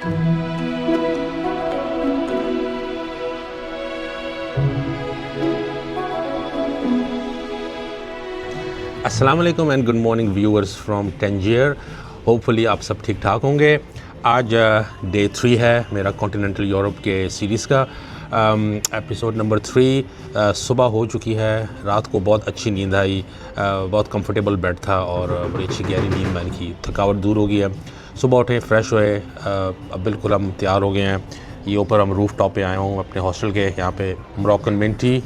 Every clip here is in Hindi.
अस्सलाम वालेकुम and good morning viewers from टैंजियर। Hopefully आप सब ठीक ठाक होंगे। आज डे 3 है मेरा कॉन्टिनेंटल यूरोप के सीरीज़ का, एपिसोड नंबर 3। सुबह हो चुकी है, रात को बहुत अच्छी नींद आई, बहुत कंफर्टेबल बेड था और बड़ी अच्छी गहरी नींद मैंने की, थकावट दूर हो गई है। सुबह उठे, फ्रेश हुए, अब बिल्कुल हम तैयार हो गए हैं। ये ऊपर हम रूफ़ टॉप पे आए हूँ अपने हॉस्टल के। यहाँ पे मोरक्कन मिंट टी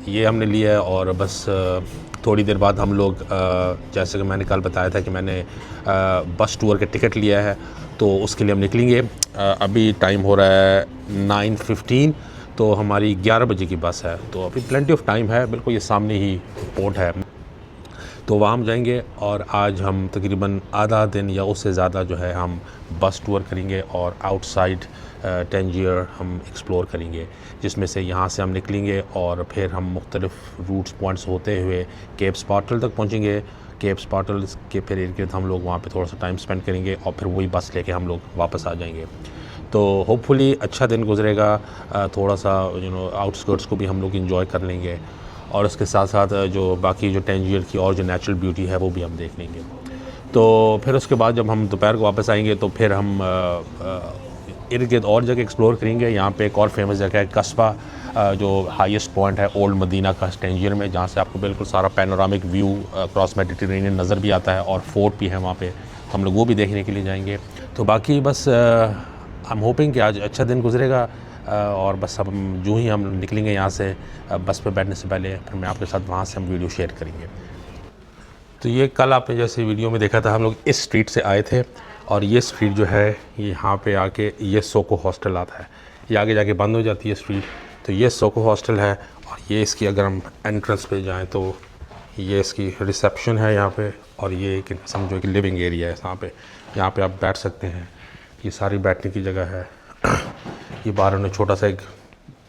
ये हमने लिया है और बस थोड़ी देर बाद हम लोग, जैसे कि मैंने कल बताया था कि मैंने बस टूर के टिकट लिया है, तो उसके लिए हम निकलेंगे। अभी टाइम हो रहा है 9:15, तो हमारी 11 बजे की बस है, तो अभी प्लेंटी ऑफ टाइम है। बिल्कुल ये सामने ही पोर्ट है, तो वहाँ हम जाएंगे और आज हम तकरीबन आधा दिन या उससे ज़्यादा जो है हम बस टूर करेंगे और आउटसाइड टैंजियर हम एक्सप्लोर करेंगे, जिसमें से यहाँ से हम निकलेंगे और फिर हम मुख्तलिफ़ रूट्स पॉइंट्स होते हुए केप स्पार्टल तक पहुँचेंगे। केप स्पार्टल के फिर इर्द गिर्द हम लोग वहाँ पे थोड़ा सा टाइम स्पेंड करेंगे और फिर वही बस लेके हम लोग वापस आ जाएंगे। तो होपफुली अच्छा दिन गुजरेगा, थोड़ा सा आउटस्कर्ट्स को भी हम लोग इंजॉय कर लेंगे और उसके साथ साथ जो बाकी जो टैंजियर की और जो नेचुरल ब्यूटी है वो भी हम देख लेंगे। तो फिर उसके बाद जब हम दोपहर को वापस आएंगे तो फिर हम इर्द गिर्द और जगह एक्सप्लोर करेंगे। यहाँ पे एक और फेमस जगह है कस्बा, जो हाईएस्ट पॉइंट है ओल्ड मदीना का टैंजियर में, जहाँ से आपको बिल्कुल सारा पैनोरामिक व्यू क्रॉस मेडिटेरेनियन नज़र भी आता है और फोर्ट भी है वहाँ पे, हम लोग वो भी देखने के लिए जाएंगे। तो बाकी बस आई एम होपिंग कि आज अच्छा दिन गुजरेगा और बस अब जो ही हम निकलेंगे यहाँ से बस पे बैठने से पहले फिर मैं आपके साथ वहाँ से हम वीडियो शेयर करेंगे। तो ये कल आपने जैसे वीडियो में देखा था, हम लोग इस स्ट्रीट से आए थे और ये स्ट्रीट जो है यहाँ पे आके ये सोको हॉस्टल आता है, ये आगे जाके बंद हो जाती है स्ट्रीट। तो ये सोको हॉस्टल है और ये इसकी अगर हम एंट्रेंस पे जाएं तो ये इसकी रिसेप्शन है यहाँ पे, और ये एक समझो कि लिविंग एरिया है यहाँ पे आप बैठ सकते हैं। ये सारी बैठने की जगह है। ये बाहर उन्होंने छोटा सा एक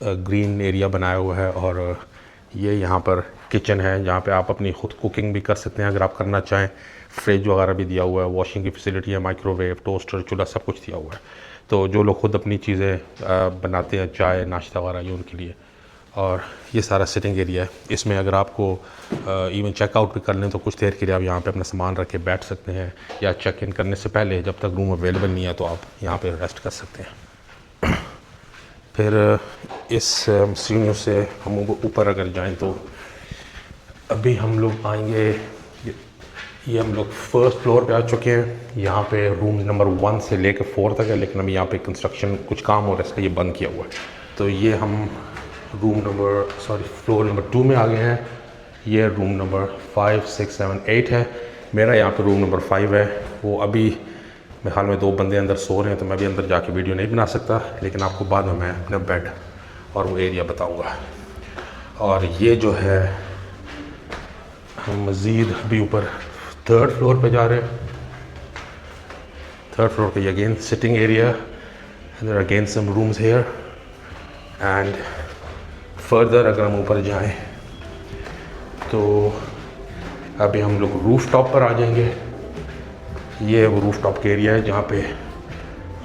ग्रीन एरिया बनाया हुआ है और ये यहाँ पर किचन है जहाँ पे आप अपनी ख़ुद कुकिंग भी कर सकते हैं अगर आप करना चाहें। फ्रिज वगैरह भी दिया हुआ है, वॉशिंग की फैसिलिटी है, माइक्रोवेव, टोस्टर, चूल्हा, सब कुछ दिया हुआ है। तो जो लोग ख़ुद अपनी चीज़ें बनाते हैं, चाय नाश्ता वगैरह, ये उनके लिए। और ये सारा सिटिंग एरिया है। इसमें अगर आपको इवन चेकआउट भी कर लें तो कुछ देर के लिए आप यहाँ पे अपना सामान रख के बैठ सकते हैं, या चेक इन करने से पहले जब तक रूम अवेलेबल नहीं है तो आप यहाँ पे रेस्ट कर सकते हैं। फिर इस सीढ़ियों से हम ऊपर अगर जाएं तो अभी हम लोग आएंगे, ये हम लोग फर्स्ट फ्लोर पे आ चुके हैं। यहाँ पे रूम नंबर 1 से लेकर 4 तक है, लेकिन अभी यहाँ पे कंस्ट्रक्शन कुछ काम हो रहा है इसलिए ये बंद किया हुआ है। तो ये हम फ्लोर नंबर 2 में आ गए हैं। ये रूम नंबर 5, 6, 7, 8 है। मेरा यहाँ पे रूम नंबर 5 है। वो अभी मेरे ख्याल में 2 बंदे अंदर सो रहे हैं, तो मैं भी अंदर जाके वीडियो नहीं बना सकता, लेकिन आपको बाद में मैं अपना बेड और वो एरिया बताऊंगा। और ये जो है हम मज़ीद अभी ऊपर 3rd फ्लोर पे जा रहे हैं। 3rd फ्लोर पे again sitting area, there are again some rooms here and further अगर हम ऊपर जाएं तो अभी हम लोग रूफ़ टॉप पर आ जाएंगे। ये वो रूफ़ टॉप का एरिया है जहाँ पे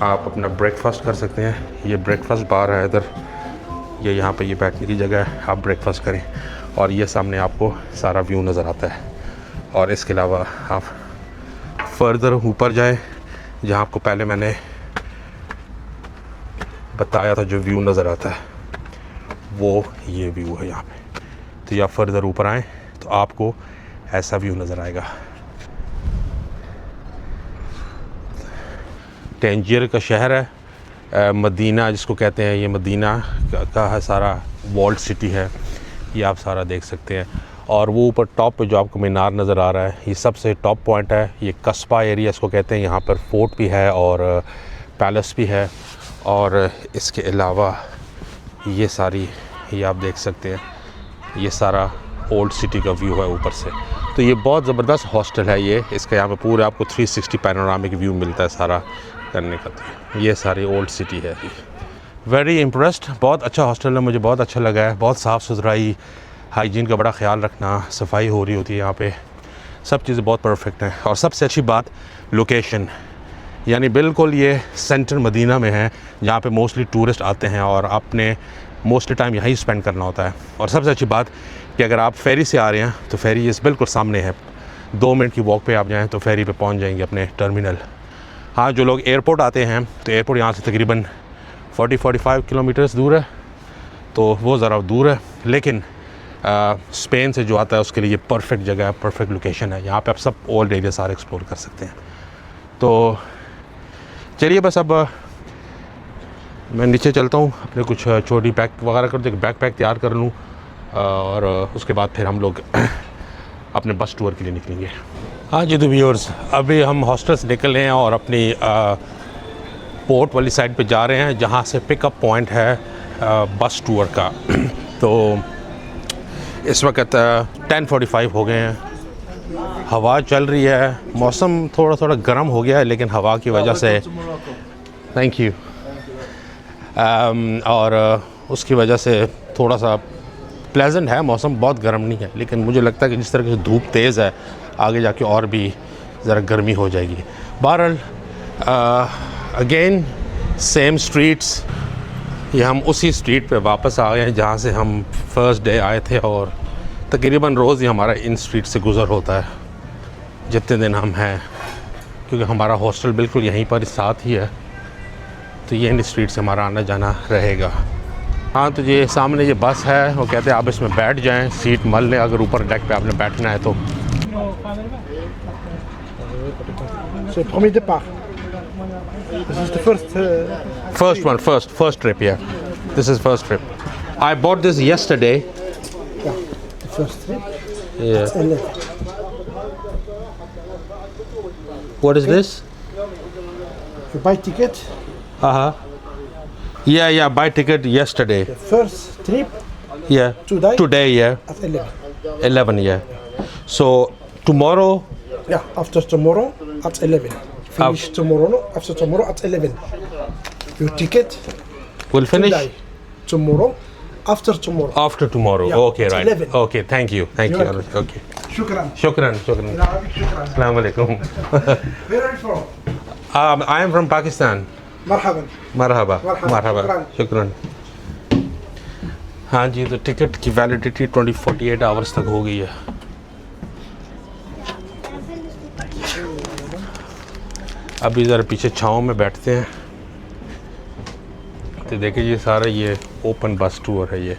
आप अपना ब्रेकफास्ट कर सकते हैं। ये ब्रेकफास्ट बार है इधर, ये यहाँ पे ये बैठने की जगह है, आप ब्रेकफास्ट करें और ये सामने आपको सारा व्यू नज़र आता है। और इसके अलावा आप फर्दर ऊपर जाएं जहाँ आपको पहले मैंने बताया था जो व्यू नज़र आता है, वो ये व्यू है यहाँ पे। तो या फर्दर ऊपर आएँ तो आपको ऐसा व्यू नज़र आएगा। टैंजियर का शहर है, मदीना जिसको कहते हैं, ये मदीना का है, सारा वॉल्ड सिटी है, ये आप सारा देख सकते हैं। और वो ऊपर टॉप पे जो आपको मीनार नज़र आ रहा है, ये सबसे टॉप पॉइंट है। ये कस्बा एरिया इसको कहते हैं। यहाँ पर फोर्ट भी है और पैलेस भी है, और इसके अलावा ये सारी, ये आप देख सकते हैं, ये सारा ओल्ड सिटी का व्यू है ऊपर से। तो ये बहुत ज़बरदस्त हॉस्टल है ये, इसका यहाँ पे पूरे आपको 360 पैनोरामिक व्यू मिलता है सारा करने का। तो ये सारी ओल्ड सिटी है। वेरी इम्प्रेस्ड, बहुत अच्छा हॉस्टल है, मुझे बहुत अच्छा लगा है। बहुत साफ़ सुथराई, हाइजीन का बड़ा ख्याल रखना, सफाई हो रही होती है यहाँ पे, सब चीज़ें बहुत परफेक्ट हैं। और सबसे अच्छी बात लोकेशन, यानी बिल्कुल ये सेंटर मदीना में है, जहाँ पे मोस्टली टूरिस्ट आते हैं और आपने मोस्टली टाइम यहीं स्पेंड करना होता है। और सबसे अच्छी बात कि अगर आप फेरी से आ रहे हैं तो फेरी इस बिल्कुल सामने है, 2 मिनट की वॉक पे आप जाएँ तो फेरी पे पहुँच जाएंगे अपने टर्मिनल। हाँ, जो लोग एयरपोर्ट आते हैं तो एयरपोर्ट यहाँ से तकरीबन 40-45 किलोमीटर्स दूर है, तो वो ज़रा दूर है, लेकिन स्पेन से जो आता है उसके लिए ये परफेक्ट जगह है, परफेक्ट लोकेशन है। यहाँ पे आप सब ओल्ड एरिया सारे एक्सप्लोर कर सकते हैं। तो चलिए बस अब मैं नीचे चलता हूँ, अपने कुछ छोटी पैक वगैरह कर दो, बैग पैक तैयार कर लूँ और उसके बाद फिर हम लोग अपने बस टूर के लिए निकलेंगे। हाँ जी तो व्यूअर्स, अभी हम हॉस्टल से निकले हैं और अपनी पोर्ट वाली साइड पे जा रहे हैं, जहाँ से पिकअप पॉइंट है बस टूर का। तो इस वक्त 10:45 हो गए हैं, हवा चल रही है, मौसम थोड़ा थोड़ा गर्म हो गया है, लेकिन हवा की वजह से थैंक यू और उसकी वजह से थोड़ा सा प्लेजेंट है मौसम, बहुत गर्म नहीं है। लेकिन मुझे लगता है कि जिस तरह की धूप तेज़ है, आगे जाके और भी ज़रा गर्मी हो जाएगी। बहरहाल अगेन सेम स्ट्रीट्स, ये हम उसी स्ट्रीट पे वापस आ गए हैं जहाँ से हम फर्स्ट डे आए थे, और तकरीबन रोज़ ही हमारा इन स्ट्रीट से गुज़र होता है जितने दिन हम हैं, क्योंकि हमारा हॉस्टल बिल्कुल यहीं पर साथ ही है, तो ये इन स्ट्रीट से हमारा आना जाना रहेगा। हाँ, तो ये सामने ये बस है, वो कहते हैं आप इसमें बैठ जाएं, सीट मल लें अगर ऊपर डेक पे आपने बैठना है तो। So, premier départ. This is the First trip, yeah. This is first trip. I bought this yesterday. Yeah, the first trip. Yeah. It's 11. What is this? You buy ticket. Uh-huh. Yeah, buy ticket yesterday. The first trip Yeah. Today, yeah. at 11. 11, yeah. So tomorrow, Yeah, after tomorrow at 11. Finish tomorrow, no? After tomorrow at 11. Your ticket we'll finish today. Tomorrow, after tomorrow. after tomorrow. Yeah, Okay, it's right. 11. Okay, thank you. You're welcome. Okay. Shukran. Shukran. In Arabic, shukran. Assalamu alaikum. Where are you from? I am from Pakistan. Marhaban. मरहबा मरहबा, मरहबा, शुक्रान। हाँ जी, तो टिकट की वैलिडिटी 48 आवर्स तक हो गई है। अभी ज़रा पीछे छाँव में बैठते हैं, तो देखिए ये सारा ये ओपन बस टूर है ये।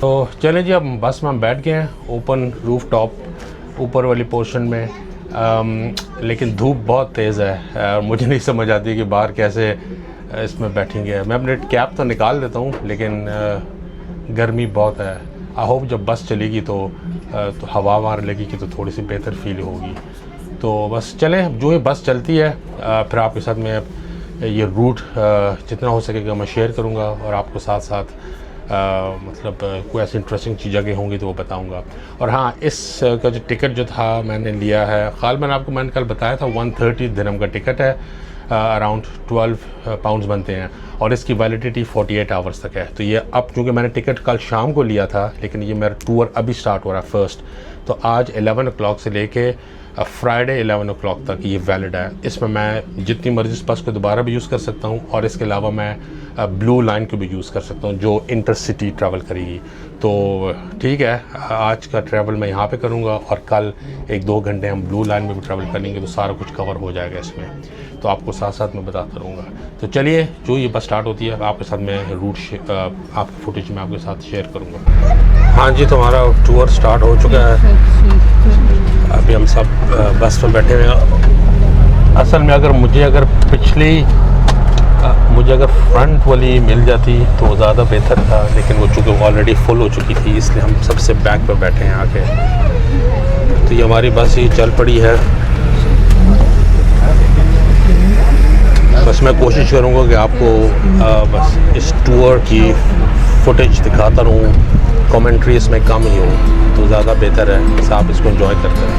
तो चलें जी, अब बस में हम बैठ गए हैं ओपन रूफ टॉप ऊपर वाली पोर्शन में। लेकिन धूप बहुत तेज़ है, मुझे नहीं समझ आती कि बाहर कैसे इसमें बैठेंगे। मैं अपने कैप तो निकाल देता हूँ, लेकिन गर्मी बहुत है। आई होप जब बस चलेगी तो हवा वहाँ लगेगी तो थोड़ी सी बेहतर फील होगी। तो बस चलें, जो ही बस चलती है फिर आपके साथ में ये रूट जितना हो सकेगा मैं शेयर करूँगा, और आपको साथ साथ मतलब कोई ऐसी इंटरेस्टिंग चीज़ जगह होंगी तो वो बताऊंगा। और हाँ, इस का जो टिकट जो था मैंने लिया है, मैंने कल बताया था 130 दिरहम का टिकट है, अराउंड 12 पाउंड्स बनते हैं, और इसकी वैलिडिटी 48 आवर्स तक है। तो ये अब चूँकि मैंने टिकट कल शाम को लिया था, लेकिन ये मेरा टूर अभी स्टार्ट हो रहा है फर्स्ट, तो आज 11 o'clock से लेके फ्राइडे 11 o'clock तक ये वैलिड है। इसमें मैं जितनी मर्ज़ी इस बस को दोबारा भी यूज़ कर सकता हूँ, और इसके अलावा मैं ब्लू लाइन को भी यूज़ कर सकता हूँ जो इंटरसिटी ट्रैवल करेगी। तो ठीक है, आज का ट्रैवल मैं यहाँ पे करूँगा, और कल 1-2 घंटे हम ब्लू लाइन में भी ट्रैवल करेंगे, तो सारा कुछ कवर हो जाएगा इसमें। तो आपको साथ साथ मैं बताता रहूँगा। तो चलिए, जो ये बस स्टार्ट होती है आपके साथ मैं रूट आपकी फुटेज में आपके साथ शेयर करूँगा। हाँ जी, तो हमारा टूर स्टार्ट हो चुका है। अभी हम सब बस में बैठे हुए हैं। असल में अगर मुझे अगर फ्रंट वाली मिल जाती तो ज़्यादा बेहतर था, लेकिन वो चूँकि ऑलरेडी फुल हो चुकी थी, इसलिए हम सबसे बैक पर बैठे हैं आके। तो ये हमारी बस ही चल पड़ी है। बस मैं कोशिश करूँगा कि आपको बस इस टूर की फुटेज दिखाता रहूँ, कमेंट्री इसमें कम ही हो तो ज़्यादा बेहतर है, बस आप इसको एंजॉय करते हैं।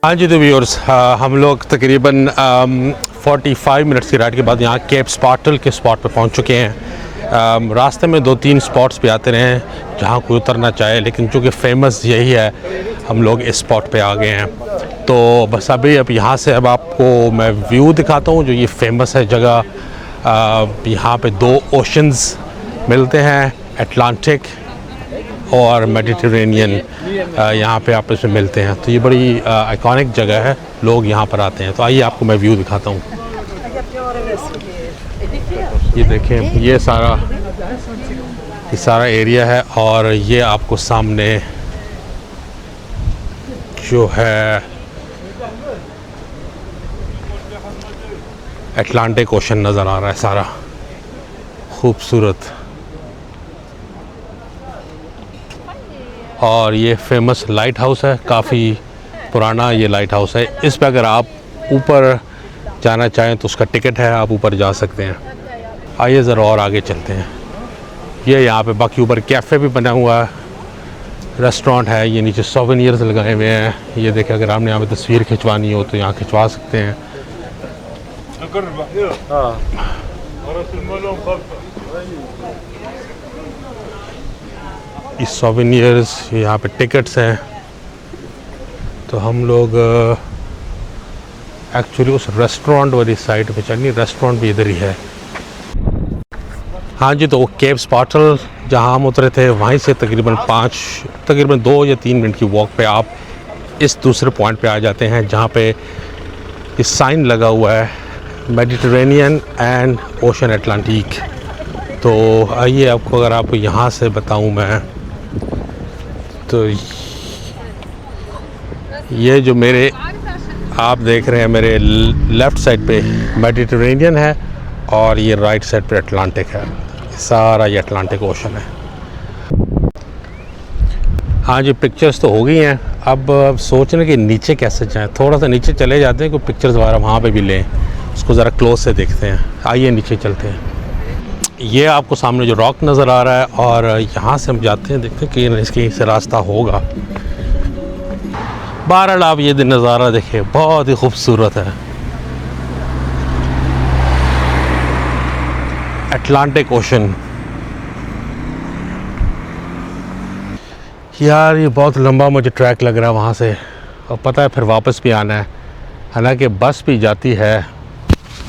हाँ जी तो व्यूअर्स, हम लोग तकरीबन 45 मिनट्स की राइड के बाद यहाँ केप स्पार्टल के स्पॉट पे पहुँच चुके हैं। रास्ते में 2-3 स्पॉट्स पे आते रहे जहाँ कोई उतरना चाहे, लेकिन चूँकि फ़ेमस यही है हम लोग इस स्पॉट पे आ गए हैं। तो बस अभी अब यहाँ से अब आपको मैं व्यू दिखाता हूँ जो ये फेमस है जगह। यहाँ पे 2 ओशंस मिलते हैं, अटलांटिक और मेडिटेरेनियन यहाँ पे आपस में मिलते हैं। तो ये बड़ी आइकॉनिक जगह है, लोग यहाँ पर आते हैं। तो आइए आपको मैं व्यू दिखाता हूँ। ये देखें, ये सारा एरिया है और ये आपको सामने जो है अटलांटिक ओशन नज़र आ रहा है, सारा खूबसूरत। और ये फेमस लाइट हाउस है, काफ़ी पुराना ये लाइट हाउस है। इस पे अगर आप ऊपर जाना चाहें तो उसका टिकट है, आप ऊपर जा सकते हैं। आइए ज़रा और आगे चलते हैं। ये यहाँ पे बाकी ऊपर कैफ़े भी बना हुआ है, रेस्टोरेंट है। ये नीचे सोवेनियर्स लगाए हुए हैं। ये देखें, अगर आपने यहाँ पे तस्वीर खिंचवानी हो तो यहाँ खिंचवा सकते हैं। इस सोवेनियर्स, यहाँ पे टिकट्स हैं। तो हम लोग एक्चुअली उस रेस्टोरेंट वाली साइड पे चलनी, रेस्टोरेंट भी इधर ही है। हाँ जी, तो वो केप स्पार्टल जहाँ हम उतरे थे वहीं से तकरीबन 2 या 3 मिनट की वॉक पे आप इस दूसरे पॉइंट पे आ जाते हैं जहाँ पे इस साइन लगा हुआ है मेडिटेरेनियन एंड ओशन अटलांटिक। तो आइए आपको अगर आपको यहाँ से बताऊँ मैं, तो ये जो मेरे आप देख रहे हैं मेरे लेफ़्ट साइड पे मेडिटेरेनियन है और ये राइट साइड पे अटलांटिक है। सारा ये अटलांटिक ओशन है। हाँ जी, पिक्चर्स तो हो गई हैं। अब सोच रहे हैं कि नीचे कैसे जाएं। थोड़ा सा नीचे चले जाते हैं, कोई पिक्चर्स वगैरह वहाँ पे भी लें, उसको ज़रा क्लोज से देखते हैं। आइए नीचे चलते हैं। ये आपको सामने जो रॉक नज़र आ रहा है और यहाँ से हम जाते हैं, देखते हैं कि इसके से रास्ता होगा। बहरहाल आप ये नज़ारा देखिए, बहुत ही खूबसूरत है। Atlantic ocean. यार ये बहुत लंबा मुझे ट्रैक लग रहा है वहाँ से, और पता है फिर वापस भी आना है। हालांकि बस भी जाती है,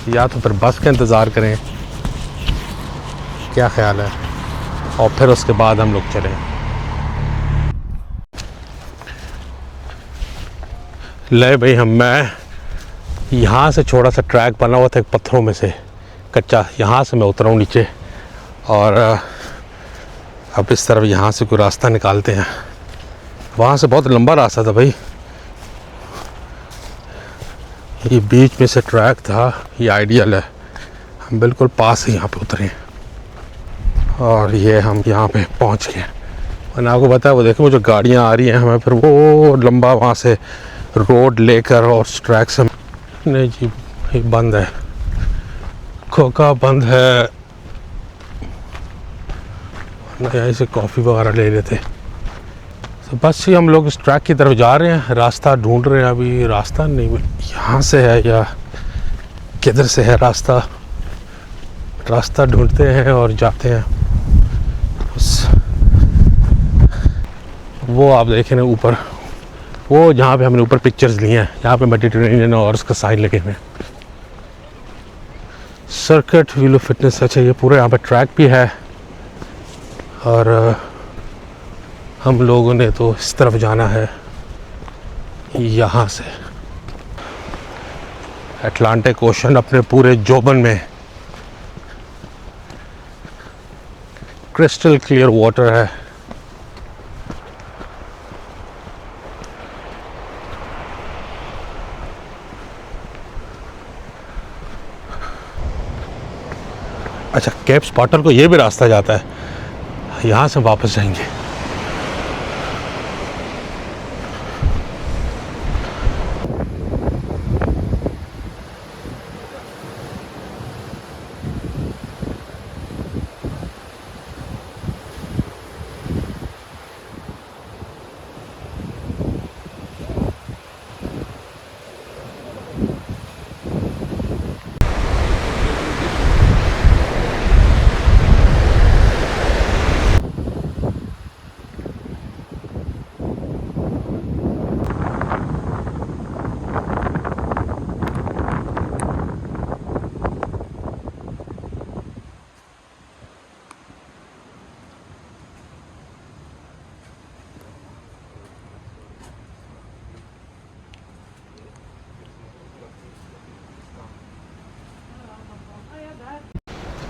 या तो फिर बस का इंतज़ार करें, क्या ख्याल है, और फिर उसके बाद हम लोग चलें। ले भाई, मैं यहाँ से छोटा सा ट्रैक बना हुआ था एक पत्थरों में से कच्चा, यहाँ से मैं उतरा हूँ नीचे, और अब इस तरफ यहाँ से कोई रास्ता निकालते हैं। वहाँ से बहुत लंबा रास्ता था भाई, ये बीच में से ट्रैक था। ये आइडियल है, हम बिल्कुल पास ही यहाँ पे उतरे और ये हम यहाँ पे पहुँच गए। मैंने आपको बताया, वो देखो वो जो गाड़ियाँ आ रही हैं हमें, फिर वो लंबा वहाँ से रोड लेकर और ट्रैक से। नहीं जी, ये बंद है, खोखा बंद है। यहीं से कॉफ़ी वगैरह ले लेते। तो बस ही हम लोग इस ट्रैक की तरफ जा रहे हैं, रास्ता ढूंढ रहे हैं। अभी रास्ता नहीं मिल, यहाँ से है या किधर से है रास्ता ढूंढते हैं और जाते हैं। वो आप देखें ना ऊपर, वो जहाँ पे हमने ऊपर पिक्चर्स ली हैं, यहाँ पे मेडिटेरेनियन और उसका साइन लगे हुए हैं। Circuit wheel of fitness. अच्छा, ये पूरा यहाँ पे ट्रैक भी है और हम लोगों ने तो इस तरफ जाना है, यहाँ से। अटलांटिक ओशन अपने पूरे जोबन में, क्रिस्टल क्लियर वाटर है। अच्छा, केप स्पार्टल को ये भी रास्ता जाता है, यहाँ से वापस जाएंगे।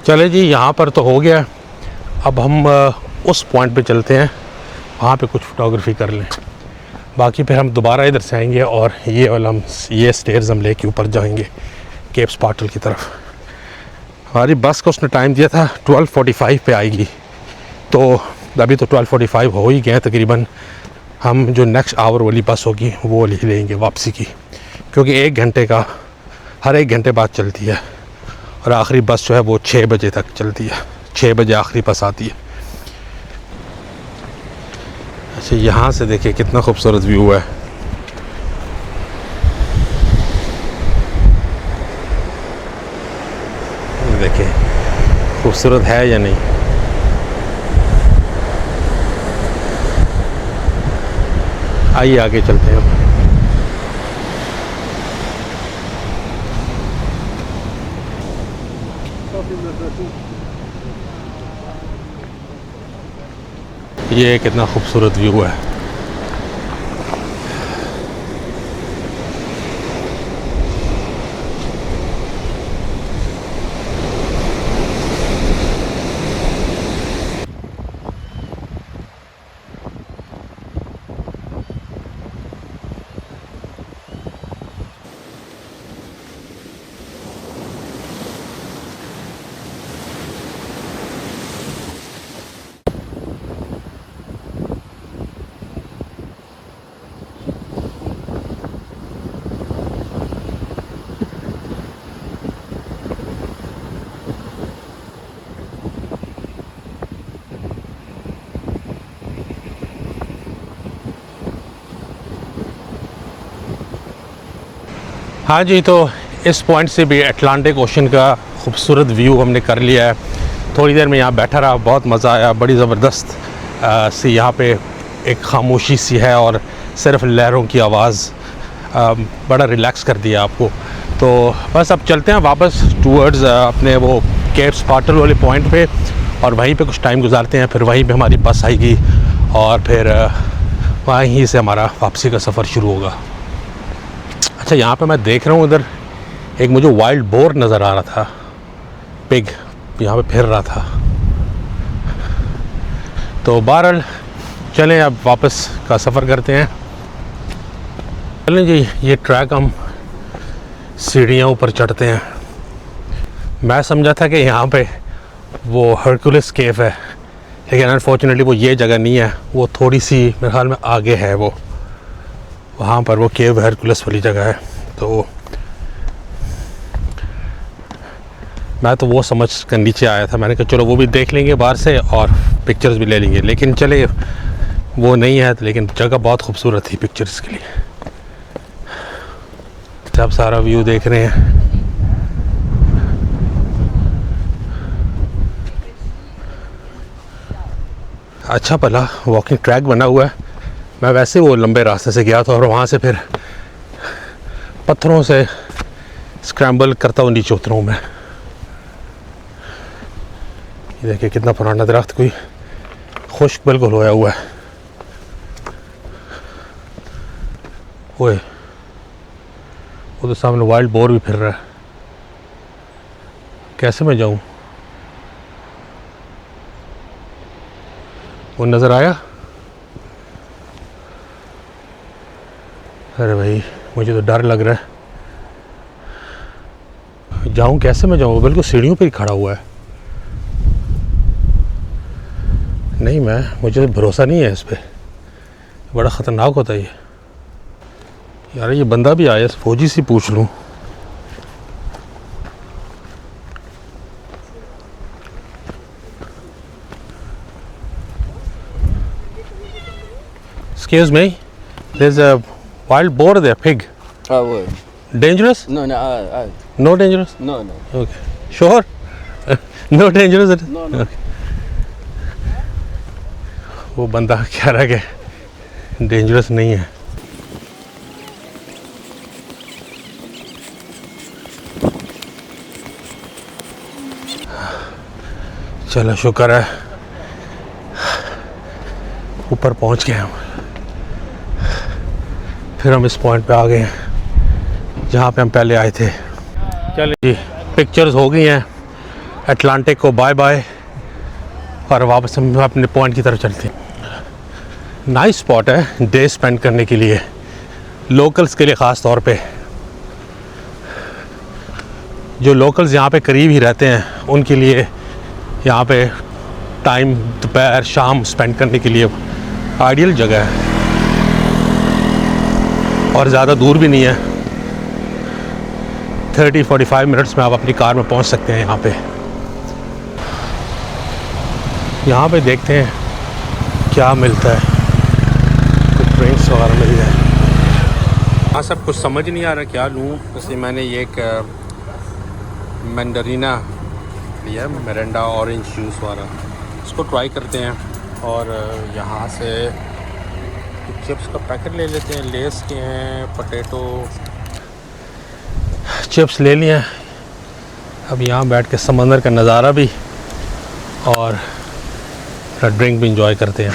चले जी, यहाँ पर तो हो गया। अब हम उस पॉइंट पे चलते हैं, वहाँ पे कुछ फ़ोटोग्राफी कर लें। बाकी फिर हम दोबारा इधर से आएंगे और ये स्टेयर्स हम लेके ऊपर जाएंगे केप स्पार्टल की तरफ। हमारी बस को उसने टाइम दिया था 12:45 पे आएगी, तो अभी तो 12:45 हो ही गए तकरीबन। हम जो नेक्स्ट आवर वाली बस होगी वो ले लेंगे वापसी की, क्योंकि हर एक घंटे बाद चलती है और आखिरी बस जो है वो 6 बजे तक चलती है। 6 बजे आखिरी बस आती है। अच्छा, यहाँ से देखिए कितना खूबसूरत व्यू है। देखिए खूबसूरत है या नहीं। आइए आगे चलते हैं। ये कितना खूबसूरत व्यू है। हाँ जी, तो इस पॉइंट से भी अटलांटिक ओशन का खूबसूरत व्यू हमने कर लिया है। थोड़ी देर में यहाँ बैठा रहा, बहुत मज़ा आया। बड़ी ज़बरदस्त सी यहाँ पे एक खामोशी सी है और सिर्फ लहरों की आवाज़ बड़ा रिलैक्स कर दिया आपको। तो बस अब चलते हैं वापस टूवर्ड्स अपने वो केप स्पार्टल वाले पॉइंट पे और वहीं पे कुछ टाइम गुजारते हैं। फिर वहीं पे हमारी बस आएगी और फिर वहीं से हमारा वापसी का सफ़र शुरू होगा। अच्छा, यहाँ पे मैं देख रहा हूँ इधर एक मुझे वाइल्ड बोर नज़र आ रहा था, पिग यहाँ पे फिर रहा था। तो बहरहाल चलें अब वापस का सफ़र करते हैं। चलें जी, ये ट्रैक हम सीढ़ियाँ ऊपर चढ़ते हैं। मैं समझा था कि यहाँ पे वो हरकुलिस केव है, लेकिन अनफॉर्चुनेटली वो ये जगह नहीं है। वो थोड़ी सी मेरे ख्याल में आगे है, वो वहाँ पर वो केव हरकुलिस वाली जगह है। तो मैं तो वो समझ कर नीचे आया था। मैंने कहा चलो वो भी देख लेंगे बाहर से और पिक्चर्स भी ले लेंगे, लेकिन चले वो नहीं है। लेकिन जगह बहुत खूबसूरत थी पिक्चर्स के लिए। अब सारा व्यू देख रहे हैं। अच्छा भला वॉकिंग ट्रैक बना हुआ है। मैं वैसे वो लंबे रास्ते से गया था और वहाँ से फिर पत्थरों से स्क्रैम्बल करता हुआ नीचे उतरा हूँ मैं। ये देखिए कितना पुराना दरख्त, कोई खुश्क बिल्कुल होया हुआ है। ओए, वो तो सामने वाइल्ड बोर भी फिर रहा है। कैसे मैं जाऊँ? वो नज़र आया? अरे भाई, मुझे तो डर लग रहा है। जाऊँ कैसे मैं जाऊँ? बिल्कुल सीढ़ियों पे ही खड़ा हुआ है। नहीं, मुझे भरोसा नहीं है इस पे। बड़ा ख़तरनाक होता है ये। यार ये बंदा भी आया, फौजी से पूछ लूँ। Excuse me, there's a wild boar there, pig. I would. Dangerous? No, No dangerous? no. Okay. Sure? No dangerous? No, no. Okay. वो बंदा कह रहा है कि डेंजरस नहीं है। चलो शुक्र है ऊपर पहुंच गए हम। फिर हम इस पॉइंट पे आ गए हैं जहाँ पे हम पहले आए थे। चलिए जी, पिक्चर्स हो गई हैं। अटलांटिक को बाय बाय और वापस हम अपने पॉइंट की तरफ चलते हैं। नाइस स्पॉट है डे स्पेंड करने के लिए, लोकल्स के लिए ख़ास तौर पे। जो लोकल्स यहाँ पे करीब ही रहते हैं उनके लिए यहाँ पे टाइम दोपहर शाम स्पेंड करने के लिए आइडियल जगह है और ज़्यादा दूर भी नहीं है। 30-45 मिनट्स में आप अपनी कार में पहुँच सकते हैं। यहाँ पे देखते हैं क्या मिलता है, कुछ ड्रिंक्स वगैरह मिल जाए। हाँ सब कुछ समझ नहीं आ रहा क्या लूँ, इसलिए मैंने ये एक मैंडरीना लिया, मिरिंडा ऑरेंज जूस वाला। इसको ट्राई करते हैं और यहाँ से चिप्स का पैकेट ले लेते हैं, लेस के हैं, पोटैटो चिप्स ले लिए। अब यहाँ बैठ के समंदर का नज़ारा भी और ड्रिंक भी इंजॉय करते हैं।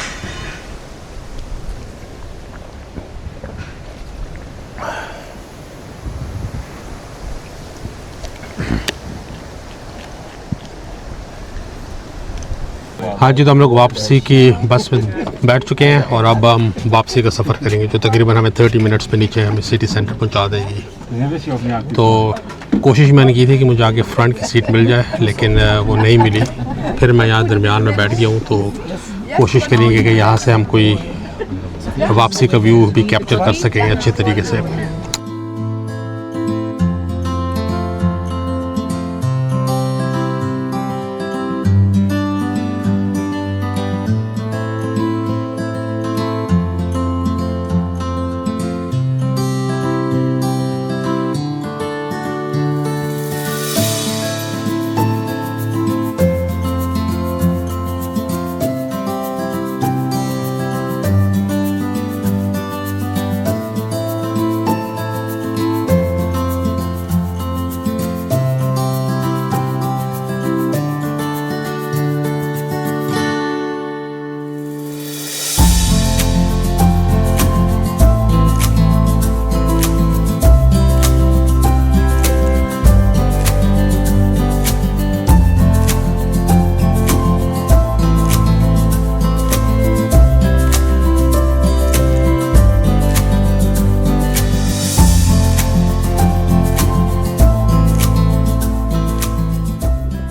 हाँ जी, तो हम लोग वापसी की बस में बैठ चुके हैं और अब हम वापसी का सफ़र करेंगे जो तकरीबन हमें 30 मिनट्स पे नीचे हमें सिटी सेंटर पहुंचा देगी। तो कोशिश मैंने की थी कि मुझे आगे फ्रंट की सीट मिल जाए, लेकिन वो नहीं मिली। फिर मैं यहाँ दरमियान में बैठ गया हूँ, तो कोशिश करेंगे कि यहाँ से हम कोई वापसी का व्यू भी कैप्चर कर सकेंगे अच्छे तरीके से।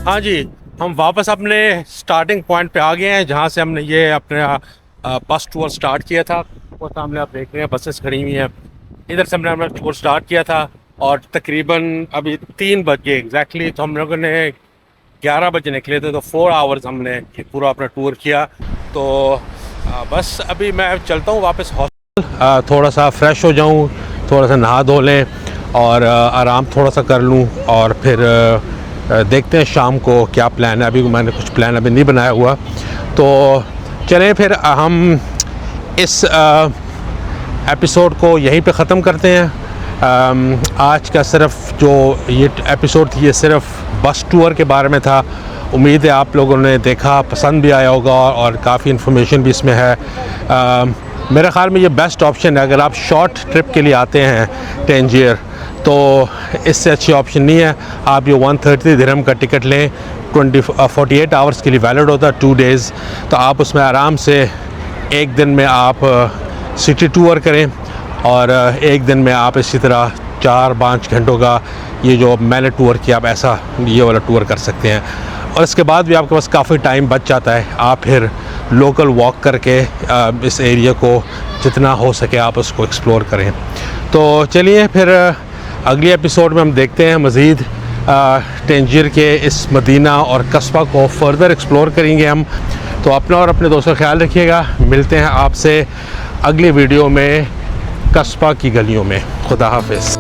हाँ जी, हम वापस अपने स्टार्टिंग पॉइंट पे आ गए हैं जहाँ से हमने ये अपना बस टूर स्टार्ट किया था। वो सामने आप देख रहे हैं बसेस खड़ी हुई हैं। इधर से हमने अपना टूर स्टार्ट किया था और तकरीबन अभी 3 बज गए एग्जैक्टली। तो हम लोगों ने 11 बजे निकले थे, तो 4 आवर्स हमने पूरा अपना टूर किया। तो बस अभी मैं चलता हूँ वापस हॉस्टल, थोड़ा सा फ्रेश हो जाऊँ, थोड़ा सा नहा धो लें और आराम थोड़ा सा कर लूँ और फिर देखते हैं शाम को क्या प्लान है। अभी मैंने कुछ प्लान अभी नहीं बनाया हुआ, तो चलें फिर हम इस एपिसोड को यहीं पे ख़त्म करते हैं। आज का सिर्फ जो ये एपिसोड थी ये सिर्फ बस टूर के बारे में था। उम्मीद है आप लोगों ने देखा, पसंद भी आया होगा और काफ़ी इन्फॉर्मेशन भी इसमें है। मेरे ख़्याल में ये बेस्ट ऑप्शन है अगर आप शॉर्ट ट्रिप के लिए आते हैं टैंजियर, तो इससे अच्छी ऑप्शन नहीं है। आप ये 130 दिरहम का टिकट लें, 48 आवर्स के लिए वैलिड होता है, 2 डेज़। तो आप उसमें आराम से एक दिन में आप सिटी टूर करें और एक दिन में आप इसी तरह 4-5 घंटों का ये जो मैंने टूर किया आप ऐसा ये वाला टूर कर सकते हैं। और इसके बाद भी आपके पास काफ़ी टाइम बच जाता है, आप फिर लोकल वॉक करके इस एरिया को जितना हो सके आप उसको एक्सप्लोर करें। तो चलिए फिर अगली एपिसोड में हम देखते हैं मज़ीद टैंजियर के इस मदीना और कस्बा को फर्दर एक्सप्लोर करेंगे हम। तो अपना और अपने दोस्तों का ख्याल रखिएगा। मिलते हैं आपसे अगली वीडियो में कस्बा की गलियों में। खुदा हाफिज़।